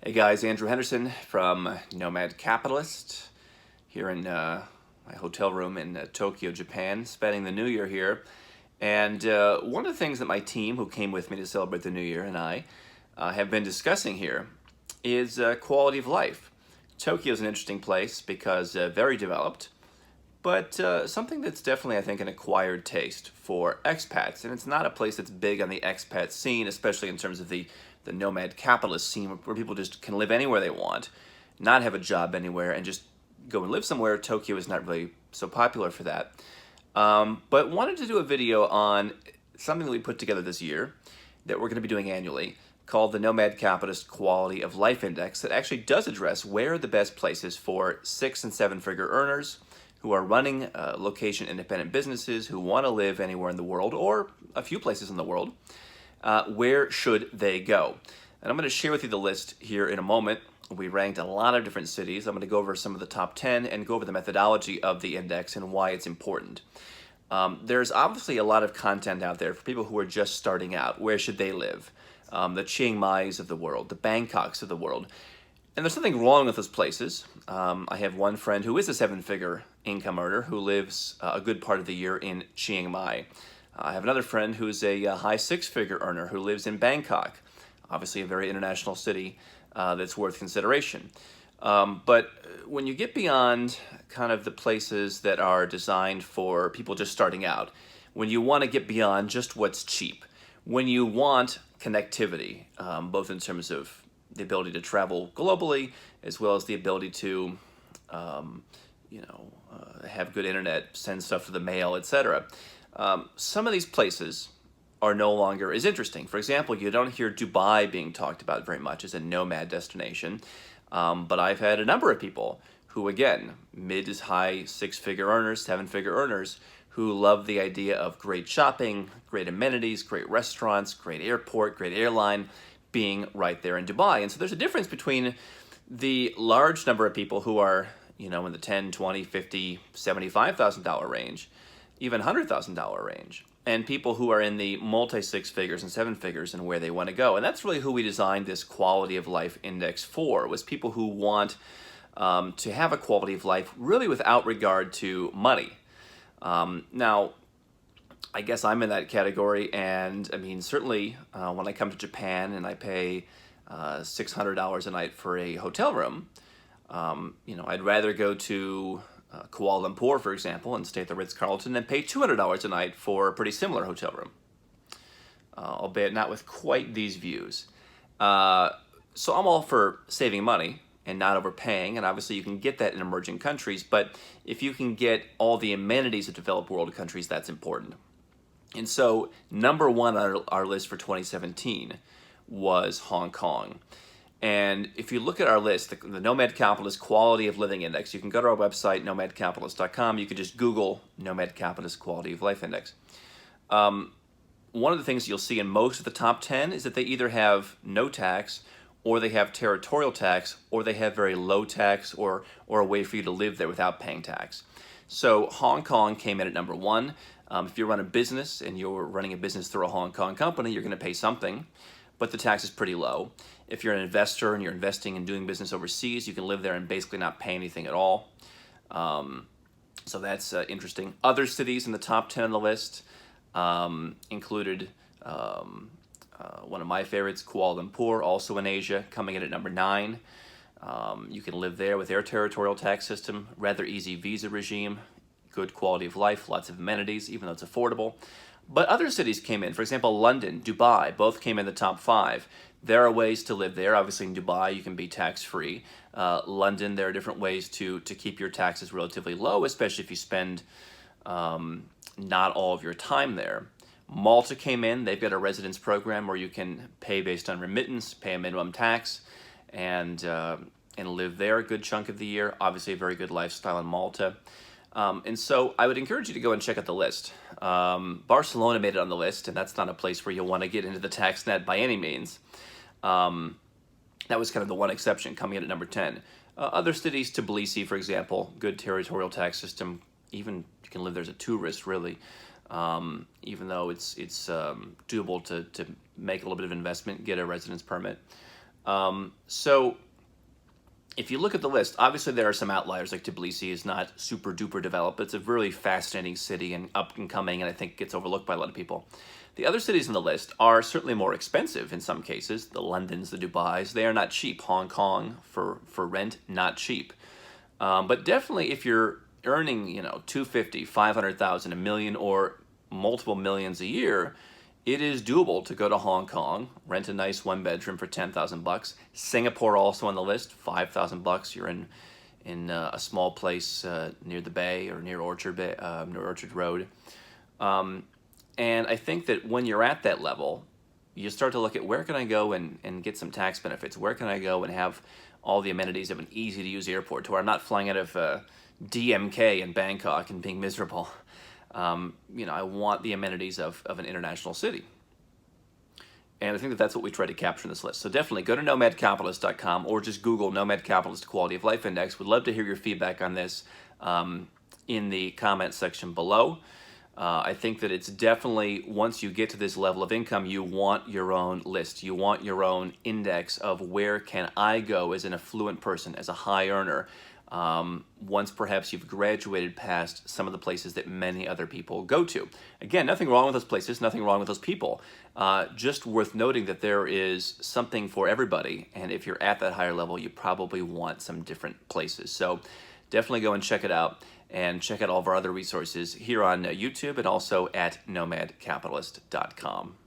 Hey guys, Andrew Henderson from Nomad Capitalist here in my hotel room in Tokyo, Japan, spending the new year here. And one of the things that my team, who came with me to celebrate the new year, and I have been discussing here is quality of life. Tokyo is an interesting place because very developed, but something that's definitely, I think, an acquired taste for expats. And it's not a place that's big on the expat scene, especially in terms of the nomad capitalist scene where people just can live anywhere they want, not have a job anywhere, and just go and live somewhere. Tokyo is not really so popular for that. But wanted to do a video on something that we put together this year that we're going to be doing annually called the Nomad Capitalist Quality of Life Index that actually does address where are the best places for 6- and 7-figure earners who are running location independent businesses who want to live anywhere in the world or a few places in the world. Where should they go? And I'm going to share with you the list here in a moment. We ranked a lot of different cities. I'm going to go over some of the top 10 and go over the methodology of the index and why it's important. There's obviously a lot of content out there for people who are just starting out. Where should they live? The Chiang Mai's of the world, the Bangkoks of the world. And there's something wrong with those places. I have one friend who is a 7-figure income earner who lives a good part of the year in Chiang Mai. I have another friend who's a high 6-figure earner who lives in Bangkok, obviously a very international city that's worth consideration. But when you get beyond kind of the places that are designed for people just starting out, when you want to get beyond just what's cheap, when you want connectivity, both in terms of the ability to travel globally as well as the ability to have good internet, send stuff to the mail, etc. Some of these places are no longer as interesting. For example, you don't hear Dubai being talked about very much as a nomad destination, but I've had a number of people who, again, mid to high 6-figure earners, 7-figure earners, who love the idea of great shopping, great amenities, great restaurants, great airport, great airline, being right there in Dubai. And so there's a difference between the large number of people who are, in the 10, 20, 50, $75,000 range, even $100,000 range, and people who are in the multi-6 figures and 7 figures and where they want to go. And that's really who we designed this quality of life index for, was people who want to have a quality of life really without regard to money. Now, I guess I'm in that category, and I mean, certainly when I come to Japan and I pay $600 a night for a hotel room, I'd rather go to Kuala Lumpur, for example, and stay at the Ritz-Carlton and pay $200 a night for a pretty similar hotel room, albeit not with quite these views. So I'm all for saving money and not overpaying, and obviously you can get that in emerging countries, but if you can get all the amenities of developed world countries, that's important. And so number one on our list for 2017 was Hong Kong. And if you look at our list, the Nomad Capitalist Quality of Living Index, you can go to our website, nomadcapitalist.com. You can just Google Nomad Capitalist Quality of Life Index. One of the things you'll see in most of the top 10 is that they either have no tax, or they have territorial tax, or they have very low tax, or a way for you to live there without paying tax. So Hong Kong came in at number one. If you run a business and you're running a business through a Hong Kong company, you're going to pay something, but the tax is pretty low. If you're an investor and you're investing and doing business overseas, you can live there and basically not pay anything at all. So that's interesting. Other cities in the top 10 on the list included one of my favorites, Kuala Lumpur, also in Asia, coming in at number 9. You can live there with their territorial tax system, rather easy visa regime, good quality of life, lots of amenities, even though it's affordable. But other cities came in. For example, London, Dubai, both came in the top 5. There are ways to live there. Obviously, in Dubai, you can be tax-free. London, there are different ways to keep your taxes relatively low, especially if you spend not all of your time there. Malta came in. They've got a residence program where you can pay based on remittance, pay a minimum tax, and live there a good chunk of the year. Obviously, a very good lifestyle in Malta. And so I would encourage you to go and check out the list. Barcelona made it on the list, and that's not a place where you'll want to get into the tax net by any means. That was kind of the one exception, coming in at number 10. Other cities, Tbilisi, for example, good territorial tax system. Even you can live there as a tourist, really. Even though it's doable to make a little bit of investment, get a residence permit. So if you look at the list, obviously there are some outliers, like Tbilisi is not super duper developed, but it's a really fascinating city and up and coming, and I think gets overlooked by a lot of people. The other cities on the list are certainly more expensive in some cases. The Londons, the Dubais, they are not cheap. Hong Kong for rent, not cheap. But definitely if you're earning, 250, 500,000, a million, or multiple millions a year, it is doable to go to Hong Kong, rent a nice one bedroom for 10,000 bucks. Singapore also on the list, 5,000 bucks. You're in a small place near the bay or near near Orchard Road. And I think that when you're at that level, you start to look at where can I go and get some tax benefits? Where can I go and have all the amenities of an easy to use airport to where I'm not flying out of DMK in Bangkok and being miserable. I want the amenities of an international city. And I think that that's what we try to capture in this list. So definitely go to nomadcapitalist.com or just Google Nomad Capitalist Quality of Life Index. We'd love to hear your feedback on this in the comment section below. I think that it's definitely, once you get to this level of income, you want your own list. You want your own index of where can I go as an affluent person, as a high earner, once perhaps you've graduated past some of the places that many other people go to. Again, nothing wrong with those places, nothing wrong with those people. Just worth noting that there is something for everybody, and if you're at that higher level, you probably want some different places. So definitely go and check it out, and check out all of our other resources here on YouTube and also at nomadcapitalist.com.